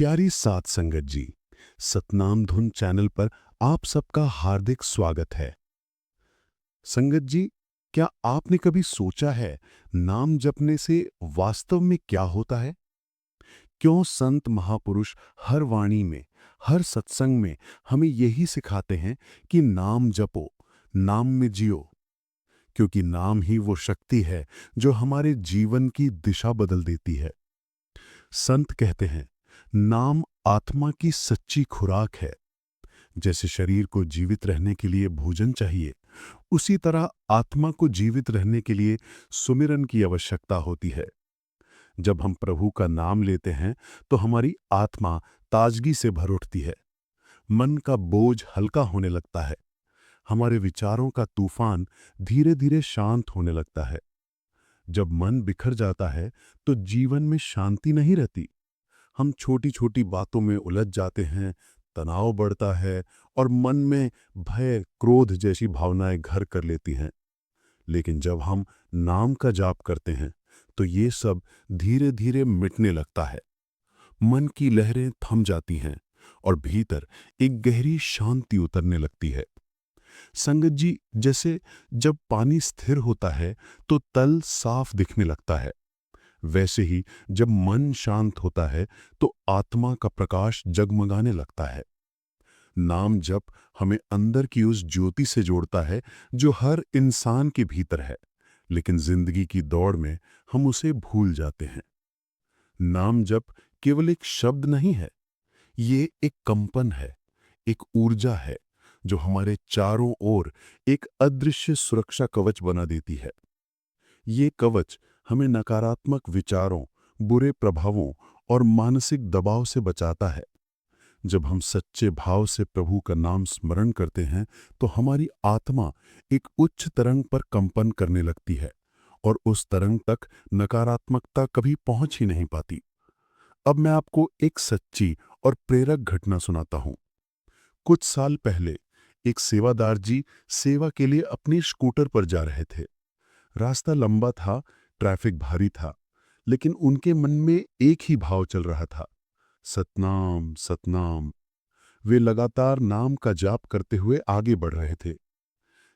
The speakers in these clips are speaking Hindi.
प्यारी साथ संगत जी, सतनाम धुन चैनल पर आप सबका हार्दिक स्वागत है। संगत जी, क्या आपने कभी सोचा है नाम जपने से वास्तव में क्या होता है? क्यों संत महापुरुष हर वाणी में, हर सत्संग में हमें यही सिखाते हैं कि नाम जपो, नाम में जियो? क्योंकि नाम ही वो शक्ति है जो हमारे जीवन की दिशा बदल देती है। संत कहते हैं, नाम आत्मा की सच्ची खुराक है। जैसे शरीर को जीवित रहने के लिए भोजन चाहिए, उसी तरह आत्मा को जीवित रहने के लिए सुमिरन की आवश्यकता होती है। जब हम प्रभु का नाम लेते हैं तो हमारी आत्मा ताजगी से भर उठती है। मन का बोझ हल्का होने लगता है। हमारे विचारों का तूफान धीरे धीरे शांत होने लगता है। जब मन बिखर जाता है तो जीवन में शांति नहीं रहती। हम छोटी छोटी बातों में उलझ जाते हैं, तनाव बढ़ता है और मन में भय, क्रोध जैसी भावनाएं घर कर लेती हैं। लेकिन जब हम नाम का जाप करते हैं तो ये सब धीरे धीरे मिटने लगता है। मन की लहरें थम जाती हैं और भीतर एक गहरी शांति उतरने लगती है। संगत जी, जैसे जब पानी स्थिर होता है तो तल साफ दिखने लगता है, वैसे ही जब मन शांत होता है तो आत्मा का प्रकाश जगमगाने लगता है। नाम जप हमें अंदर की उस ज्योति से जोड़ता है जो हर इंसान के भीतर है, लेकिन जिंदगी की दौड़ में हम उसे भूल जाते हैं। नाम जप केवल एक शब्द नहीं है, ये एक कंपन है, एक ऊर्जा है जो हमारे चारों ओर एक अदृश्य सुरक्षा कवच बना देती है। ये कवच हमें नकारात्मक विचारों, बुरे प्रभावों और मानसिक दबाव से बचाता है। जब हम सच्चे भाव से प्रभु का नाम स्मरण करते हैं तो हमारी आत्मा एक उच्च तरंग पर कंपन करने लगती है और उस तरंग तक नकारात्मकता कभी पहुंच ही नहीं पाती। अब मैं आपको एक सच्ची और प्रेरक घटना सुनाता हूं। कुछ साल पहले एक सेवादार जी सेवा के लिए अपने स्कूटर पर जा रहे थे। रास्ता लंबा था, ट्रैफिक भारी था, लेकिन उनके मन में एक ही भाव चल रहा था, सतनाम सतनाम। वे लगातार नाम का जाप करते हुए आगे बढ़ रहे थे।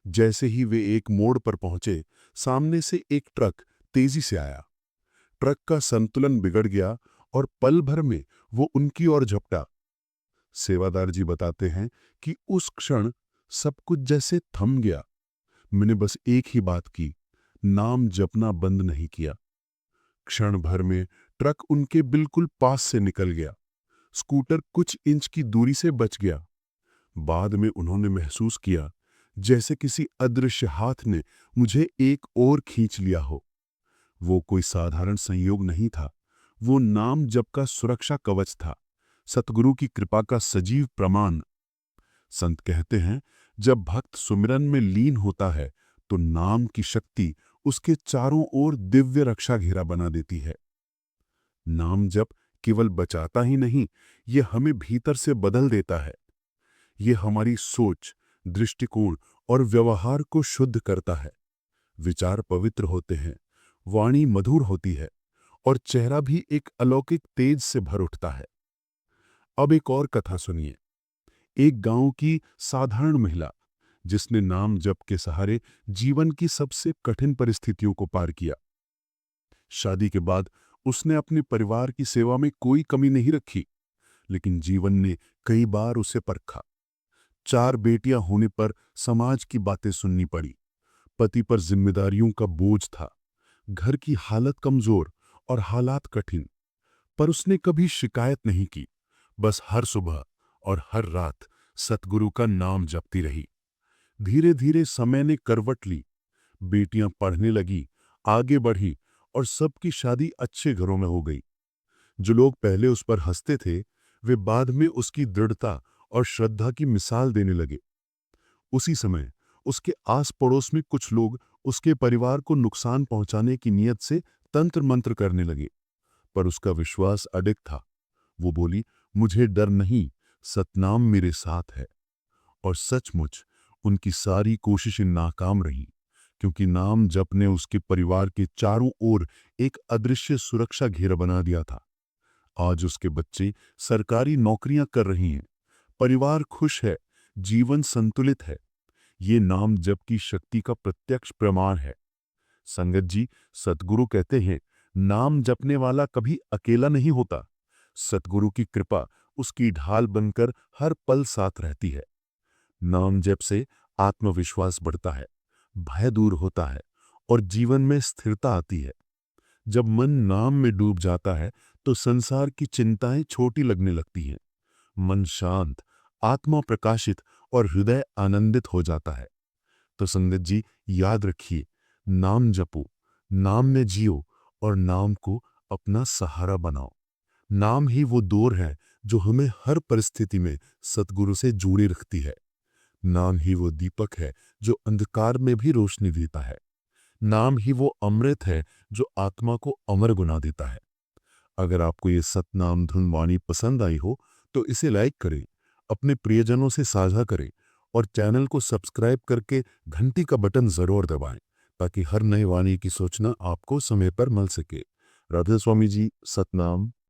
जैसे ही वे एक मोड़ पर पहुंचे, सामने से एक ट्रक तेजी से आया। ट्रक का संतुलन बिगड़ गया और पल भर में वो उनकी ओर झपटा। सेवादार जी बताते हैं कि उस क्षण सब कुछ जैसे थम गया। मैंने बस एक ही बात की, नाम जपना बंद नहीं किया। क्षण भर में ट्रक उनके बिल्कुल पास से निकल गया। स्कूटर कुछ इंच की दूरी से बच गया। बाद में उन्होंने महसूस किया जैसे किसी अदृश्य हाथ ने मुझे एक और खींच लिया हो। वो कोई साधारण संयोग नहीं था, वो नाम जप का सुरक्षा कवच था, सतगुरु की कृपा का सजीव प्रमाण। संत कहते हैं, जब भक्त सुमिरन में लीन होता है तो नाम की शक्ति उसके चारों ओर दिव्य रक्षा घेरा बना देती है। नाम जप केवल बचाता ही नहीं, ये हमें भीतर से बदल देता है। ये हमारी सोच, दृष्टिकोण और व्यवहार को शुद्ध करता है। विचार पवित्र होते हैं, वाणी मधुर होती है और चेहरा भी एक अलौकिक तेज से भर उठता है। अब एक और कथा सुनिए। एक गांव की साधारण महिला जिसने नाम जप के सहारे जीवन की सबसे कठिन परिस्थितियों को पार किया। शादी के बाद उसने अपने परिवार की सेवा में कोई कमी नहीं रखी, लेकिन जीवन ने कई बार उसे परखा। 4 बेटियां होने पर समाज की बातें सुननी पड़ी। पति पर जिम्मेदारियों का बोझ था। घर की हालत कमजोर और हालात कठिन। पर उसने कभी शिकायत नहीं की। बस हर सुबह और हर रात सतगुरु का नाम जपती रही। धीरे धीरे समय ने करवट ली। बेटियां पढ़ने लगी, आगे बढ़ी और सबकी शादी अच्छे घरों में हो गई। जो लोग पहले उस पर हंसते थे, वे बाद में उसकी दृढ़ता और श्रद्धा की मिसाल देने लगे। उसी समय उसके आस पड़ोस में कुछ लोग उसके परिवार को नुकसान पहुंचाने की नीयत से तंत्र मंत्र करने लगे, पर उसका विश्वास अडिग था। वो बोली, मुझे डर नहीं, सतनाम मेरे साथ है। और सचमुच उनकी सारी कोशिशें नाकाम रहीं, क्योंकि नाम जप ने उसके परिवार के चारों ओर एक अदृश्य सुरक्षा घेरा बना दिया था। आज उसके बच्चे सरकारी नौकरियां कर रही हैं, परिवार खुश है, जीवन संतुलित है। ये नाम जप की शक्ति का प्रत्यक्ष प्रमाण है। संगत जी, सतगुरु कहते हैं, नाम जपने वाला कभी अकेला नहीं होता। सतगुरु की कृपा उसकी ढाल बनकर हर पल साथ रहती है। नाम जप से आत्मविश्वास बढ़ता है, भय दूर होता है और जीवन में स्थिरता आती है। जब मन नाम में डूब जाता है तो संसार की चिंताएं छोटी लगने लगती हैं। मन शांत, आत्मा प्रकाशित और हृदय आनंदित हो जाता है। तो संगत जी, याद रखिए, नाम जपो, नाम में जियो और नाम को अपना सहारा बनाओ। नाम ही वो डोर है जो हमें हर परिस्थिति में सतगुरु से जोड़े रखती है। नाम ही वो दीपक है जो अंधकार में भी रोशनी देता है। नाम ही वो अमृत है जो आत्मा को अमर बना देता है। अगर आपको ये सतनाम धुन वाणी पसंद आई हो तो इसे लाइक करें, अपने प्रियजनों से साझा करें और चैनल को सब्सक्राइब करके घंटी का बटन जरूर दबाएं ताकि हर नई वाणी की सूचना आपको समय पर मिल सके। राधे स्वामी जी, सतनाम।